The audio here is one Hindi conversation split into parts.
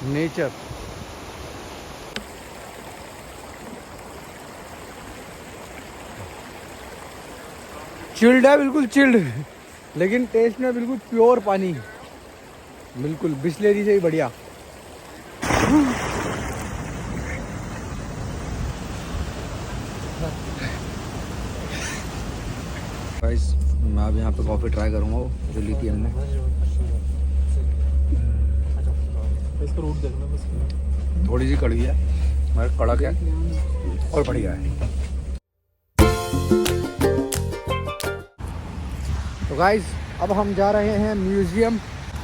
नेचर। चिल्ड है, बिल्कुल चिल्ड, लेकिन टेस्ट में बिल्कुल प्योर पानी, बिल्कुल बिस्लेरी से ही बढ़िया। गाइस मैं अब यहाँ पे कॉफ़ी ट्राई करूँगा जो ली थी हमने। इसका रूट देखना बस। थोड़ी सी कड़वी है मगर कड़क है और बढ़िया है। तो गाइस अब हम जा रहे हैं म्यूज़ियम,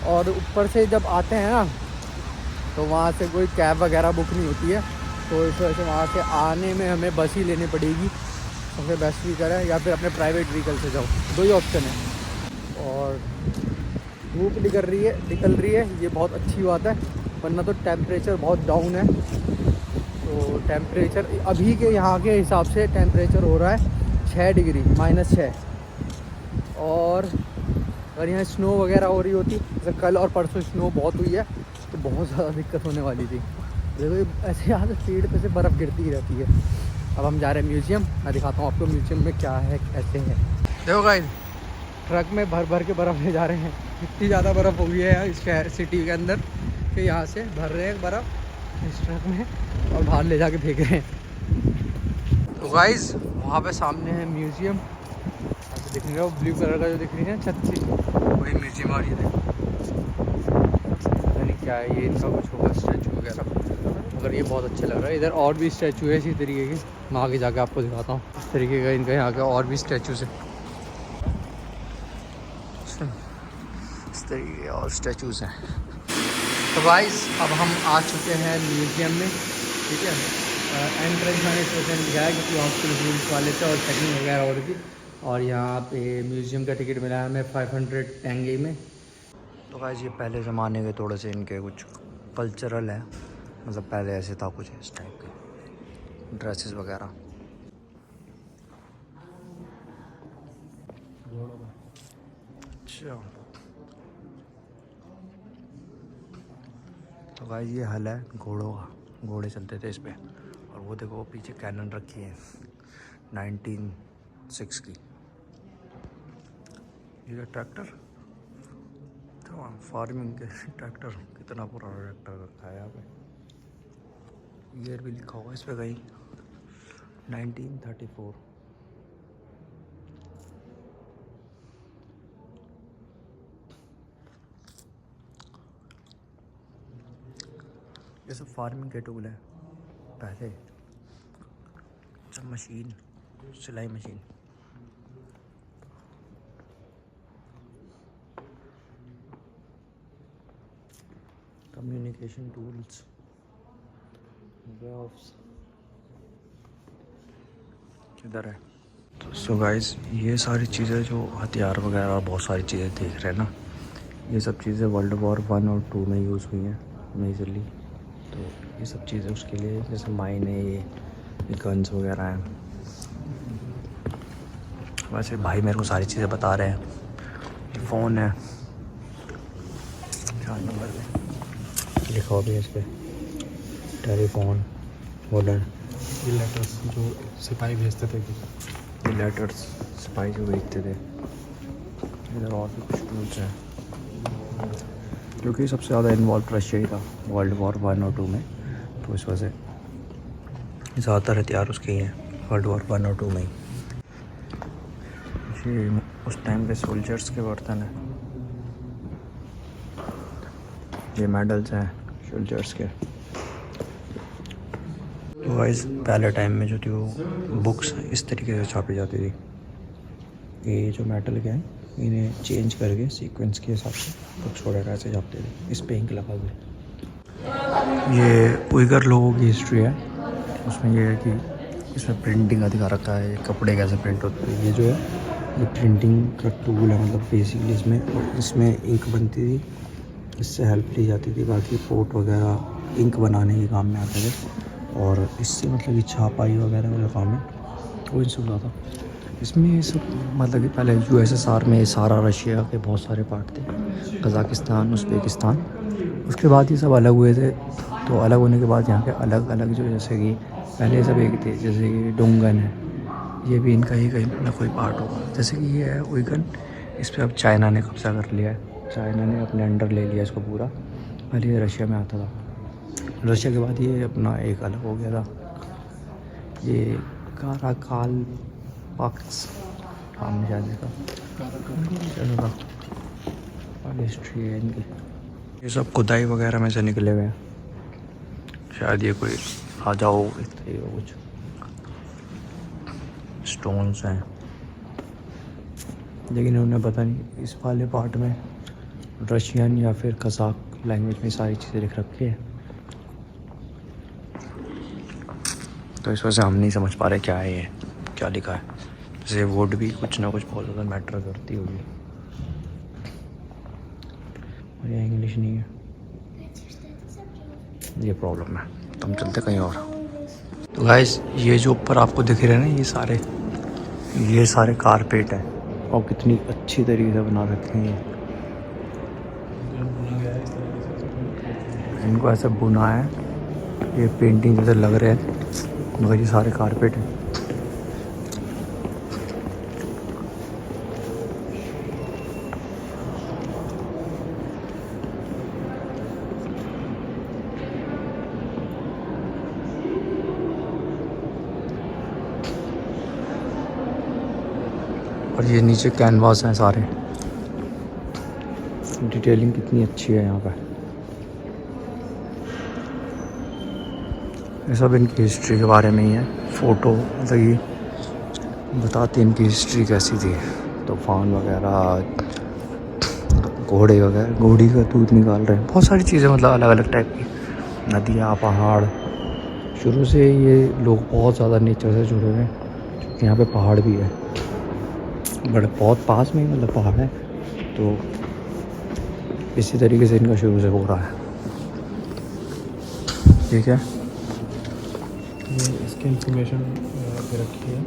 और ऊपर से जब आते हैं ना तो वहाँ से कोई कैब वगैरह बुक नहीं होती है, तो इस वजह से वहाँ से आने में हमें बस ही लेनी पड़ेगी। सबसे बेस्ट व्हीकल है, या फिर अपने प्राइवेट व्हीकल से जाओ, दो ही ऑप्शन है। और धूप निकल रही है, ये बहुत अच्छी बात है, वरना तो टेम्परेचर बहुत डाउन है। तो टेम्परेचर अभी के यहाँ के हिसाब से टेम्परेचर हो रहा है 6 डिग्री -6। और अगर यहाँ स्नो वगैरह हो रही होती, जैसे कल और परसों स्नो बहुत हुई है, तो बहुत ज़्यादा दिक्कत होने वाली थी। देखो ऐसे यहाँ से पेड़ पे से बर्फ़ गिरती ही रहती है। अब हम जा रहे हैं म्यूज़ियम, मैं दिखाता हूँ आपको म्यूज़ियम में क्या है कैसे है। देखो गाइस ट्रक में भर भर के बर्फ़ ले जा रहे हैं, इतनी ज़्यादा बर्फ़ हो गई है इस शहर सिटी के अंदर कि यहाँ से भर रहे हैं बर्फ़ इस ट्रक में और बाहर ले जाके फेंक रहे हैं। तो गाइस वहाँ पे सामने है म्यूज़ियम, दिख रहा है वो ब्लू कलर का जो दिख रही है छत से, वही म्यूज़ियम। और ये देखो पता नहीं क्या है, ये इनका कुछ होगा स्टैचू वगैरह, मगर ये बहुत अच्छा लग रहा है। इधर और भी स्टैचू है इसी तरीके के, मैं आगे जाके आपको दिखाता हूँ इस तरीके का इनका यहाँ का और भी स्टैचूज़ है, इस तरीके के और स्टैचूज़ हैं। तो गाइस अब हम आ चुके हैं म्यूज़ियम में, ठीक है। एंट्रेंस मैंने इस वजह लिखा है क्योंकि हॉस्पिटल रूल्स वाले थे और चेकिंग वगैरह हो रही थी। और यहाँ पे म्यूज़ियम का टिकट मिला है हमें 500 टेंगे में। तो गाइस ये पहले ज़माने के थोड़े से इनके कुछ कल्चरल है, मतलब पहले ऐसे था कुछ इस टाइप के ड्रेसेस वगैरह। अच्छा तो गाइस ये हल है घोड़ों का, घोड़े चलते थे इस पर। और वो देखो पीछे कैनन रखी है 1906 की। ये ट्रैक्टर तो फार्मिंग के ट्रैक्टर, कितना पुराना ट्रैक्टर रखा है यहाँ पे। ईयर भी लिखा हुआ इस पे कहीं 1934। ये सब फार्मिंग के टूल है पहले। सब मशीन, सिलाई मशीन। कम्युनिकेशन टूल्स, ग्लोव्स किधर है। तो सो गाइस ये सारी चीज़ें जो हथियार वगैरह बहुत सारी चीज़ें देख रहे हैं ना, ये सब चीज़ें वर्ल्ड वॉर 1 और 2 में यूज़ हुई हैं मेजरली। तो ये सब चीज़ें उसके लिए, जैसे माइन है, ये गन्स वगैरह हैं। वैसे भाई मेरे को सारी चीज़ें बता रहे हैं। ये फ़ोन है, 4 नंबर पे लिखा हुआ भी है इस पर, टेलीफोन वोडर। ये लेटर्स जो सिपाही भेजते थे, ये लेटर्स सिपाही जो भेजते थे। इधर और भी कुछ टूल्स हैं, क्योंकि सबसे ज़्यादा इन्वॉल्व रशिया ही था वर्ल्ड वॉर 1 और 2 में, तो इस वजह से ज़्यादातर हथियार उसके ही हैं वर्ल्ड वॉर 1 और 2 में ही। ये उस टाइम के सोल्जर्स के बर्तन हैं, ये मेडल्स हैं सोल्जर्स के। तो गाइस पहले टाइम में जो थी वो बुक्स इस तरीके से छापी जाती थी। ये जो मेटल के हैं इन्हें चेंज करके सीक्वेंस के हिसाब से बुक्स वगैरह ऐसे छापते थे, इस पे इंक लगा हुआ। ये उइगर लोगों की हिस्ट्री है, उसमें ये है कि इसमें प्रिंटिंग का दिखा रखा है, कपड़े कैसे प्रिंट होते हैं। ये जो है ये प्रिंटिंग का टूल है, मतलब बेसिकली इसमें इंक बनती थी, इससे हेल्प ली जाती थी। बाकी पोर्ट वगैरह इंक बनाने के काम में आते थे, और इससे मतलब कि छापाई वगैरह वाला काम है वो इनसे होता था। इसमें ये सब मतलब कि पहले USSR में सारा रशिया के बहुत सारे पार्ट थे, कज़ाकिस्तान, उज़्बेकिस्तान, उसके बाद ये सब अलग हुए थे। तो अलग होने के बाद यहाँ के अलग अलग जो, जैसे कि पहले सब एक थे, जैसे कि डोंगन है, ये भी इनका ही कहीं ना कोई पार्ट होगा। जैसे कि ये है उइगन, इस पर अब चाइना ने कब्जा कर लिया है, चाइना ने अपने अंडर ले लिया इसको पूरा। पहले ये रशिया में आता था, रशिया के बाद ये अपना एक अलग हो गया था। ये काराकाल पाक्स नाम शायद इसका और हिस्ट्री है इनकी। ये सब खुदाई वगैरह में से निकले हुए हैं, शायद ये कोई राजा हो इस तरीके का कुछ। स्टोन्स हैं, लेकिन उन्हें पता नहीं इस वाले पार्ट में रशियन या फिर कज़ाक लैंग्वेज में सारी चीज़ें लिख रखी है, तो इस वजह से हम नहीं समझ पा रहे क्या है ये, क्या लिखा है। जैसे वुड भी कुछ ना कुछ बहुत ज़्यादा मैटर करती होगी, और ये इंग्लिश नहीं है, ये प्रॉब्लम है। तो हम चलते कहीं और। तो गाइस ये जो ऊपर आपको दिख रहे हैं ना, ये सारे कारपेट हैं, और कितनी अच्छी तरीके से बना रखे हैं। इनको ऐसा बुना है, ये पेंटिंग जैसे लग रहे हैं, मगर ये सारे कारपेट हैं। और ये नीचे कैनवास हैं सारे, डिटेलिंग कितनी अच्छी है यहाँ पर। ये सब इनकी हिस्ट्री के बारे में ही है, फ़ोटो मतलब ये बताते इनकी हिस्ट्री कैसी थी। तूफान वगैरह, घोड़े वगैरह, घोड़ी का दूध निकाल रहे हैं, बहुत सारी चीज़ें मतलब अलग अलग टाइप की, नदियाँ, पहाड़। शुरू से ये लोग बहुत ज़्यादा नेचर से जुड़े हुए हैं, यहाँ पे पहाड़ भी है, बड़े बहुत पास में ही मतलब पहाड़ है। तो इसी तरीके से इनका शुरू से हो रहा है। ठीक है, ये इसकी इंफॉर्मेशन पे रखी है।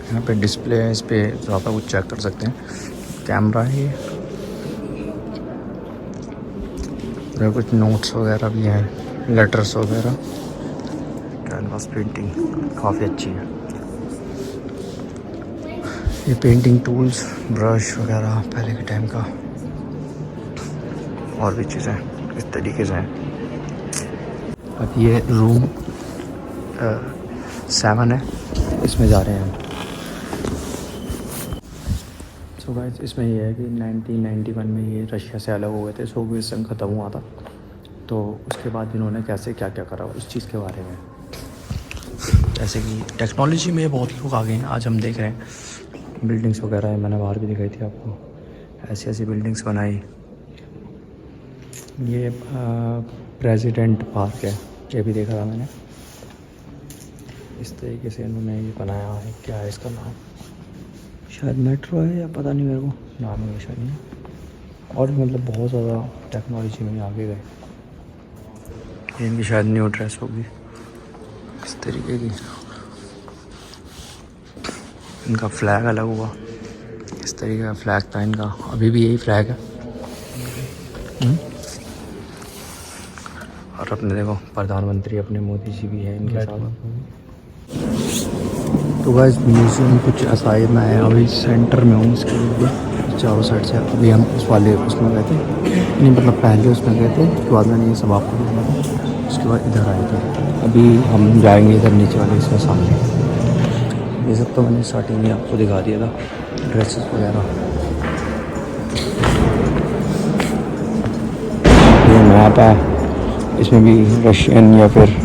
यहाँ पे डिस्प्ले है, इस पे ज़्यादा कुछ चेक कर सकते हैं। कैमरा है ये, और कुछ नोट्स वगैरह भी हैं, लेटर्स वगैरह। कैनवास पेंटिंग काफ़ी अच्छी है। ये पेंटिंग टूल्स, ब्रश वगैरह पहले के टाइम का, और भी चीज़ें इस तरीके से हैं। अब ये रूम 7 है, इसमें जा रहे हैं हम। सो गाइस इसमें ये है कि 1991 में ये रशिया से अलग हो गए थे, सोवियत संघ ख़त्म हुआ था। तो उसके बाद इन्होंने कैसे क्या क्या करा उस चीज़ के बारे में, जैसे कि टेक्नोलॉजी में बहुत लोग आ गए हैं। आज हम देख रहे हैं बिल्डिंग्स वगैरह, मैंने बाहर भी दिखाई थी आपको, ऐसी ऐसी बिल्डिंग्स बनाई। ये प्रेसिडेंट पार्क है, ये भी देखा था मैंने। इस तरीके से इन्होंने ये बनाया है, क्या है इसका नाम, शायद मेट्रो है या पता नहीं मेरे को, नाम है शायद नहीं। और मतलब बहुत ज़्यादा टेक्नोलॉजी में आगे गए। ये इनकी शायद न्यू ड्रेस होगी इस तरीके की। इनका फ्लैग अलग हुआ, इस तरीके का फ्लैग था इनका, अभी भी यही फ्लैग है। और अपने देखो प्रधानमंत्री अपने मोदी जी भी हैं इनके साथ। तो गाइस म्यूज़ियम कुछ ऐसा ही, मैं अभी सेंटर में हूँ इसके लिए, चारों साइड से। अभी हम उस वाले उसमें गए थे, नहीं मतलब पहले उसमें गए थे, उसके बाद मैंने ये सब आपको दिखाया था, उसके बाद इधर आए थे। अभी हम जाएंगे इधर नीचे वाले इसमें सामने। ये सब तो मैंने स्टार्टिंग में आपको दिखा दिया था, ड्रेसेस वगैरह। ये मैप है, इसमें भी रशियन या फिर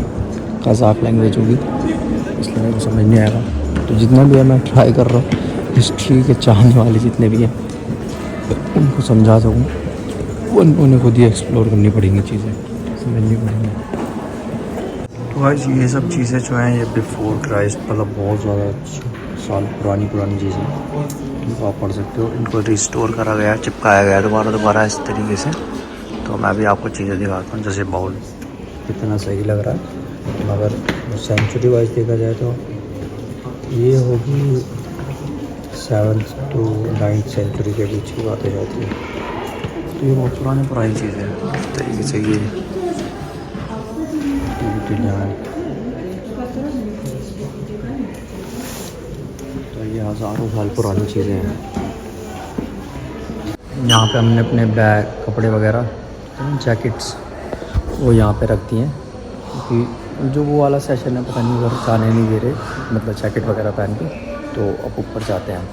कज़ाक लैंग्वेज होगी, इसलिए मेरे को समझ नहीं आएगा। तो जितना भी है मैं ट्राई कर रहा हूँ हिस्ट्री के चाहने वाले जितने भी हैं उनको समझा सकूँ। उन्हें खुद ही एक्सप्लोर करनी पड़ेंगी, चीज़ें समझनी पड़ेंगी। तो गाइस ये सब चीज़ें जो हैं ये बिफोर क्राइस्ट, मतलब बहुत ज़्यादा साल पुरानी चीज़ें, इनको आप पढ़ सकते हो। इनको रिस्टोर करा गया, चिपकाया गया दोबारा इस तरीके से। तो मैं भी आपको चीज़ें दिखाता हूँ, जैसे बाउल कितना सही लग रहा है, मगर सेंचुरी वाइज देखा जाए तो ये होगी 7th to 9th सेंचुरी के बीच की बात हो जाती है। तो ये बहुत पुरानी चीज़ें हैं इस तरीके से। ये तो ये हज़ारों साल पुरानी चीज़ें हैं। यहाँ पे हमने अपने बैग, कपड़े वगैरह, जैकेट्स वो यहाँ पे रख दिए हैं, क्योंकि जो वो वाला सेशन है पता नहीं उधर जाने नहीं दे रहे, मतलब जैकेट वगैरह पहन के। तो अब ऊपर जाते हैं,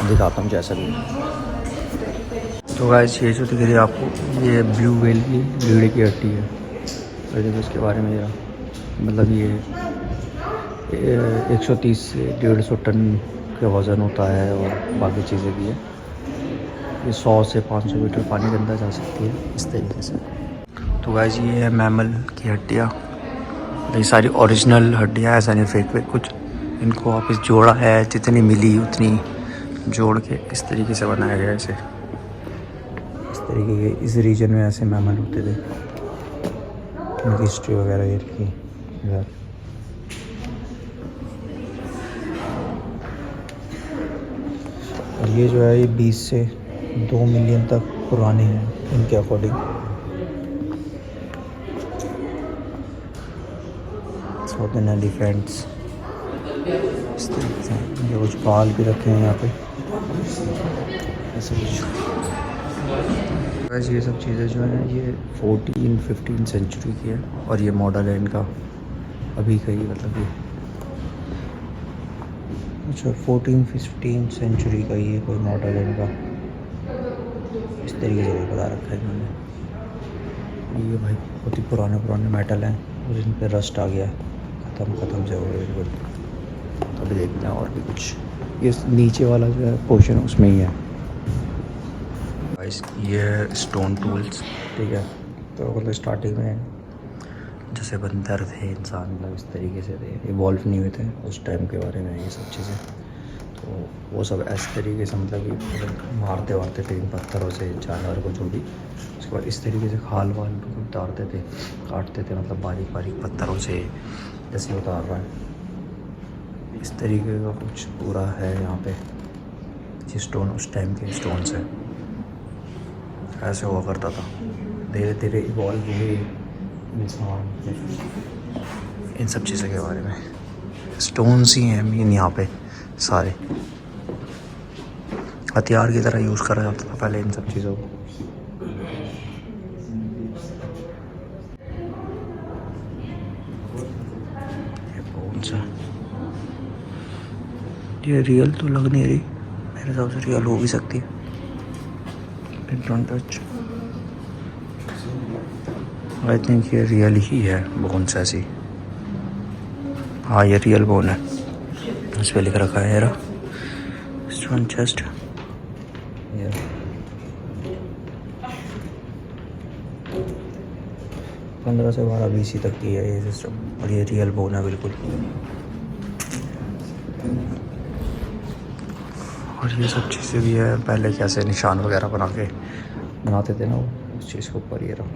दिखाता हूँ जैसा भी। तो गाइस ये जो दिख रही है आपको, ये ब्लू व्हेल की लीड़े की हड्डी है। और देखो इसके बारे में, मतलब ये 130 से 150 टन का वज़न होता है और बाकी चीज़ें भी है। ये 100 से 500 मीटर पानी के अंदर जा सकती है इस तरीके से। तो गाइस ये है मैमल की हड्डियाँ, ये सारी ओरिजिनल हड्डियाँ, ऐसा नहीं फेक वेक कुछ। इनको वापस जोड़ा है, जितनी मिली उतनी जोड़ के इस तरीके से बनाया गया है इसे। इस तरीके के इस रीजन में ऐसे मैमल होते थे, उनकी हिस्ट्री वगैरह ये लिखी इधर। और ये जो है ये 20 से 2 मिलियन तक पुराने हैं इनके अकॉर्डिंग। साउथर्न एलिफेंट्स इस तरीके से। ये कुछ बाल भी रखे हैं यहाँ पे, ऐसे कुछ। वैसे ये सब चीज़ें जो हैं ये 14-15 सेंचुरी की है, और ये मॉडल है इनका अभी का ही, मतलब ये अच्छा 14-15 सेंचुरी का ये कोई मॉडल है इनका, इस तरीके से बता रखा है इन्होंने। ये भाई बहुत ही पुराने मेटल हैं और इन पर रस्ट आ गया है, ख़त्म से हो गया बिल्कुल। अभी देखते हैं और भी कुछ। ये नीचे वाला जो है पोर्शन उसमें ही है गाइस। ये है स्टोन टूल्स, ठीक है। तो मतलब स्टार्टिंग में जैसे बंदर थे, इंसान मतलब इस तरीके से थे, इवॉल्व नहीं हुए थे उस टाइम के बारे में ये सब चीज़ें। तो वो सब इस तरीके से मतलब कि मारते थे इन पत्थरों से जानवर को, जो भी। उसके बाद इस तरीके से खाल वाल उतारते थे, काटते थे, मतलब बारीक पत्थरों से जैसे उतार रहा है। इस तरीके का कुछ पूरा है यहाँ पे। ये स्टोन उस टाइम के स्टोन्स हैं, ऐसे हुआ करता था। धीरे धीरे इवॉल्व हुए इंसान इन सब चीज़ों के बारे में। स्टोन्स ही हैं मेन यहाँ पे सारे, हथियार की तरह यूज़ करा जाता था पहले इन सब चीज़ों को। ये बोन्स है, ये रियल तो लग नहीं रही, मेरे हिसाब से रियल हो भी सकती है। डोंट टच, आई थिंक ये रियल ही है बोन्स ऐसी। हाँ ये रियल बोन है, इस पर लिख रखा है यार स्टोन चेस्ट। 15 से 12 BC तक की है ये सिस्टम, और ये रियल बोन है बिल्कुल। और ये सब चीज़ें भी है, पहले कैसे निशान वगैरह बनाते थे ना वो, उस चीज़ के ऊपर ये रहा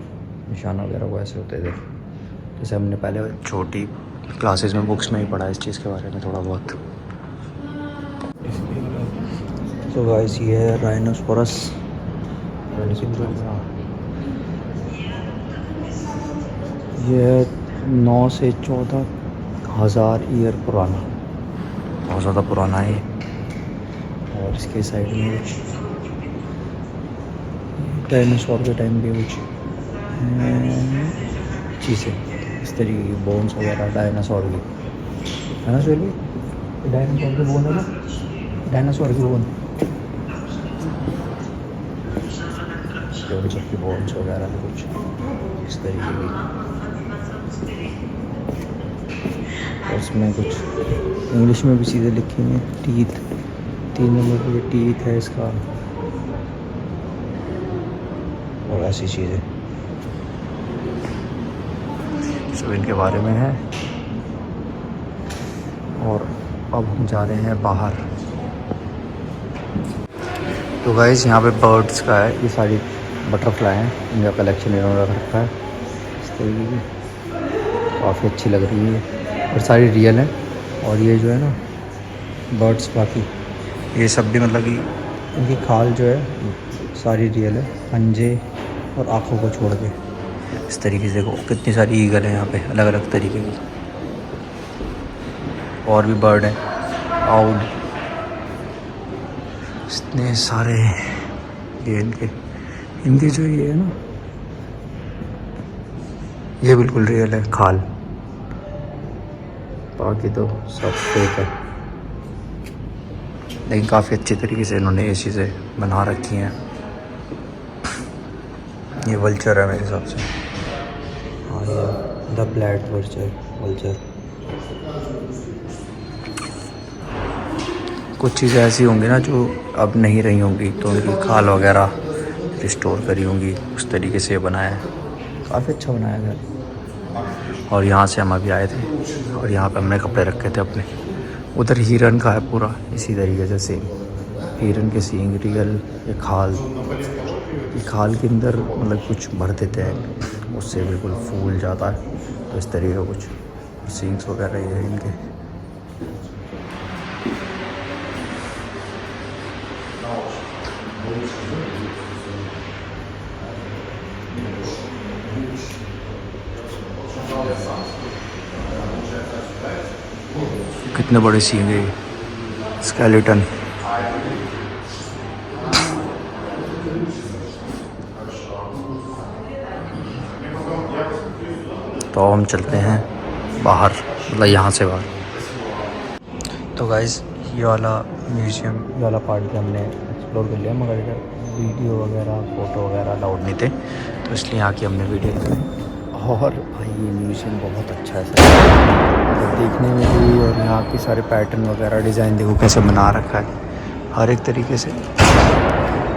निशान वगैरह वो ऐसे होते थे। जैसे हमने पहले छोटी क्लासेस में बुक्स में ही पढ़ा इस चीज़ के बारे में थोड़ा बहुत। तो गाइस ये है राइनोसोरस। ये 9 से 14 हज़ार ईयर पुराना, बहुत ज़्यादा पुराना है। और इसके साइड में कुछ डायनासोर के टाइम के कुछ चीज़ें इस तरीके की, बोन्स वगैरह डायनासोर की है ना। चलिए डायनासोर की बोन है ना, डायनासोर की बोन, सबकी बोन्स वगैरह भी कुछ इस तरीके की। और इसमें कुछ इंग्लिश में भी चीज़ें लिखी हैं, टीथ 3 नंबर के टीथ है इसका, और ऐसी चीज़ें सब इनके बारे में है। और अब हम जा रहे हैं बाहर। तो गाइस यहाँ पे बर्ड्स का है, ये सारी बटरफ्लाई हैं, इनका कलेक्शन इन्होंने रख रखा है इस तरीके की, काफ़ी अच्छी लग रही है और सारी रियल हैं। और ये जो है ना बर्ड्स, बाकी ये सब भी मतलब कि इनकी खाल जो है सारी रियल है, पंजे और आँखों को छोड़ के। इस तरीके से देखो कितनी सारी ईगल है यहाँ पे अलग अलग तरीके की, और भी बर्ड हैं, आउल, इतने सारे। ये इनके जो ये है ना, ये बिल्कुल रियल है खाल, बाकी तो सब फेक है। लेकिन काफ़ी अच्छे तरीके से इन्होंने ये चीज़ें बना रखी हैं। ये वल्चर है मेरे हिसाब से, हाँ ये द ब्लैक वल्चर। कुछ चीज़ें ऐसी होंगी ना जो अब नहीं रही होंगी, तो उनकी खाल वगैरह रिस्टोर करी होंगी, उस तरीके से बनाया है। काफ़ी अच्छा बनाया घर। और यहाँ से हम अभी आए थे और यहाँ पे हमने कपड़े रखे थे अपने। उधर हिरन का है पूरा इसी तरीके से सेम, हिरन के सींग रियल, ये खाल के अंदर मतलब कुछ भर देते हैं, उससे बिल्कुल फूल जाता है, तो इस तरीके का कुछ सींग्स वगैरह ये है इनके। कितने बड़े सींग है, स्केलेटन। तो हम चलते हैं बाहर, मतलब यहाँ से बाहर। तो गाइस ये वाला म्यूज़ियम, ये वाला पार्ट भी हमने एक्सप्लोर कर लिया, मगर इधर वीडियो वगैरह फ़ोटो वगैरह अलाउड नहीं थे, तो इसलिए यहाँ की हमने वीडियो ली। और भाई ये म्यूज़ियम बहुत अच्छा है सर, मतलब देखने में भी, और यहाँ के सारे पैटर्न वगैरह डिज़ाइन देखो कैसे बना रखा है हर एक तरीके से।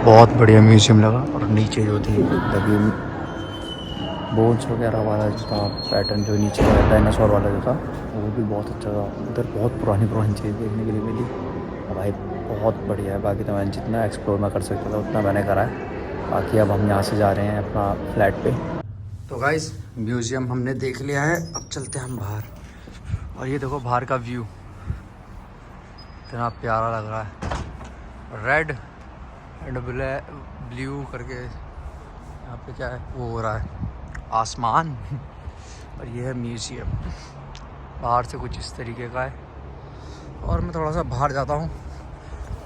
बहुत बढ़िया म्यूज़ियम लगा। और नीचे जो थी लगी बोन्स वगैरह वाला जो था पैटर्न, जो नीचे डायनासोर वाला जो था, वो भी बहुत अच्छा था। उधर बहुत पुरानी चीज़ देखने के लिए मिली, और भाई बहुत बढ़िया है। बाकी तो मैंने जितना एक्सप्लोर मैं कर सकता था उतना मैंने करा है। बाकी अब हम यहाँ से जा रहे हैं अपना फ्लैट पे। तो गाइस म्यूज़ियम हमने देख लिया है, अब चलते हैं हम बाहर। और ये देखो बाहर का व्यू इतना प्यारा लग रहा है, रेड एंड ब्लू करके यहाँ पे क्या है वो हो रहा है, आसमान। और ये है म्यूज़ियम, बाहर से कुछ इस तरीके का है। और मैं थोड़ा सा बाहर जाता हूँ,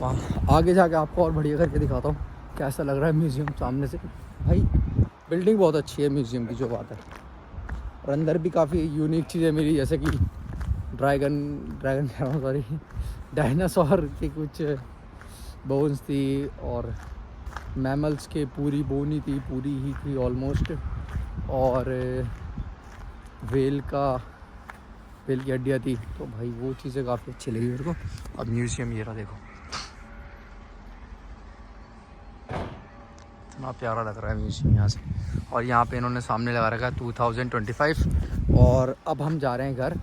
वहाँ आगे जाके आपको और बढ़िया करके दिखाता हूँ कैसा लग रहा है म्यूज़ियम सामने से। भाई बिल्डिंग बहुत अच्छी है म्यूज़ियम की, जो बात है। और अंदर भी काफ़ी यूनिक चीज़ें मिली, जैसे कि ड्रैगन कह रहा हूँ, सॉरी, डायनासोर की कुछ बोन्स थी, और मैमल्स के पूरी बोनी थी, पूरी ही थी ऑलमोस्ट। और वेल की हड्डियाँ थी, तो भाई वो चीज़ें काफ़ी अच्छी लगी मेरे को। अब म्यूज़ियम ये रहा देखो, इतना प्यारा लग रहा है म्यूज़ियम यहाँ से। और यहाँ पे इन्होंने सामने लगा रखा है 2025। और अब हम जा रहे हैं घर,